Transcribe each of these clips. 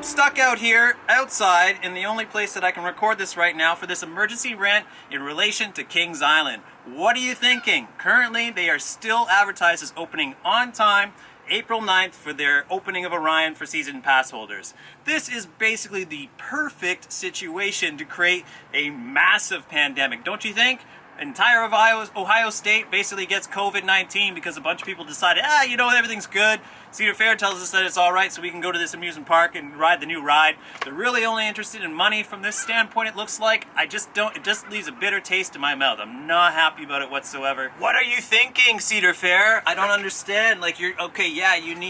stuck out here outside in the only place that I can record this right now for this emergency rant in relation to Kings Island. What are you thinking? Currently, they are still advertised as opening on time, April 9th, for their opening of Orion for season pass holders. This is basically the perfect situation to create a massive pandemic, don't you think? Entire Ohio State basically gets COVID-19 because a bunch of people decided, everything's good. Cedar Fair tells us that it's all right, so we can go to this amusement park and ride the new ride. They're really only interested in money from this standpoint, it looks like. It just leaves a bitter taste in my mouth. I'm not happy about it whatsoever. What are you thinking, Cedar Fair? I don't understand.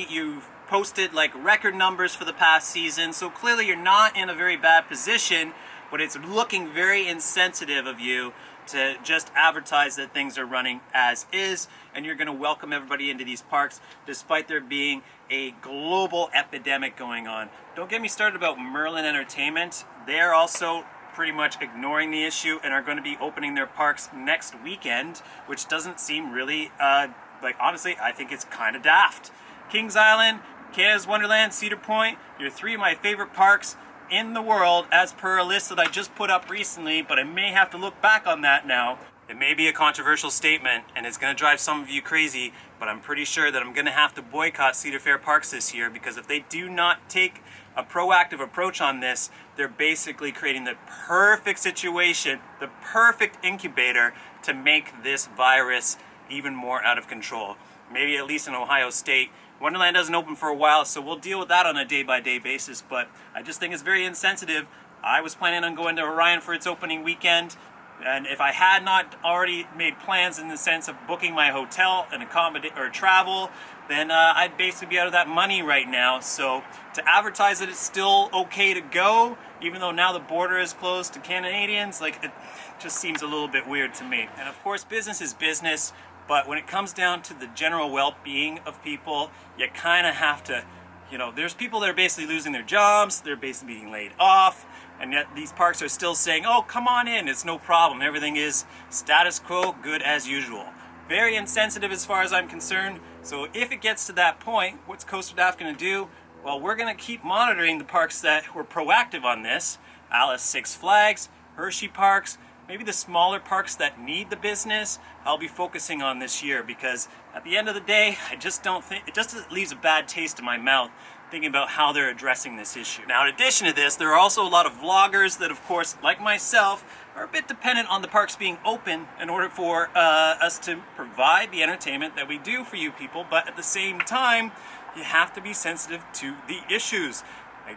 You've posted record numbers for the past season, so clearly you're not in a very bad position, but it's looking very insensitive of you to just advertise that things are running as is, and you're going to welcome everybody into these parks despite there being a global epidemic going on. Don't get me started about Merlin Entertainment. They're also pretty much ignoring the issue and are going to be opening their parks next weekend, which doesn't seem really, honestly, I think it's kind of daft. Kings Island, Canada's Wonderland, Cedar Point, you're three of my favorite parks in the world as per a list that I just put up recently, but I may have to look back on that now. It may be a controversial statement and it's going to drive some of you crazy, but I'm pretty sure that I'm going to have to boycott Cedar Fair Parks this year, because if they do not take a proactive approach on this, they're basically creating the perfect situation, the perfect incubator to make this virus even more out of control. Maybe at least in Ohio State. Wonderland doesn't open for a while, so we'll deal with that on a day-by-day basis, but I just think it's very insensitive. I was planning on going to Orion for its opening weekend, and if I had not already made plans in the sense of booking my hotel and travel, then I'd basically be out of that money right now. So to advertise that it's still okay to go, even though now the border is closed to Canadians, it just seems a little bit weird to me. And of course, business is business. But when it comes down to the general well-being of people, you kind of have to, there's people that are basically losing their jobs, they're basically being laid off, and yet these parks are still saying, oh, come on in, it's no problem, everything is status quo, good as usual. Very insensitive as far as I'm concerned, so if it gets to that point, what's Coastal Daft going to do? Well, we're going to keep monitoring the parks that were proactive on this, Alice Six Flags, Hershey Parks, maybe the smaller parks that need the business, I'll be focusing on this year, because at the end of the day, I just don't think, it just leaves a bad taste in my mouth thinking about how they're addressing this issue. Now, in addition to this, there are also a lot of vloggers that, of course, like myself, are a bit dependent on the parks being open in order for us to provide the entertainment that we do for you people, but at the same time, you have to be sensitive to the issues. I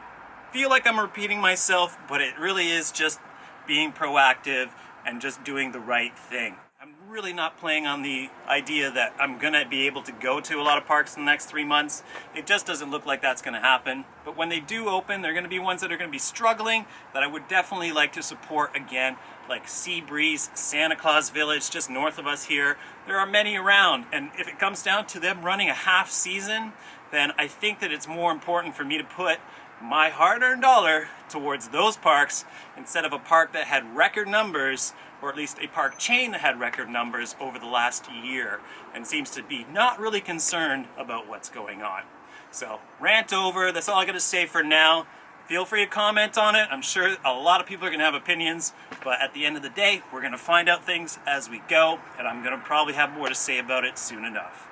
feel like I'm repeating myself, but it really is just being proactive and just doing the right thing. I'm really not playing on the idea that I'm gonna be able to go to a lot of parks in the next 3 months. It just doesn't look like that's gonna happen. But when they do open, they're gonna be ones that are gonna be struggling, that I would definitely like to support again, like Seabreeze, Santa Claus Village, just north of us here. There are many around, and if it comes down to them running a half season, then I think that it's more important for me to put my hard-earned dollar towards those parks instead of a park that had record numbers, or at least a park chain that had record numbers over the last year and seems to be not really concerned about what's going on. So, rant over. That's all I got to say for now. Feel free to comment on it. I'm sure a lot of people are going to have opinions, but at the end of the day, we're going to find out things as we go, and I'm going to probably have more to say about it soon enough.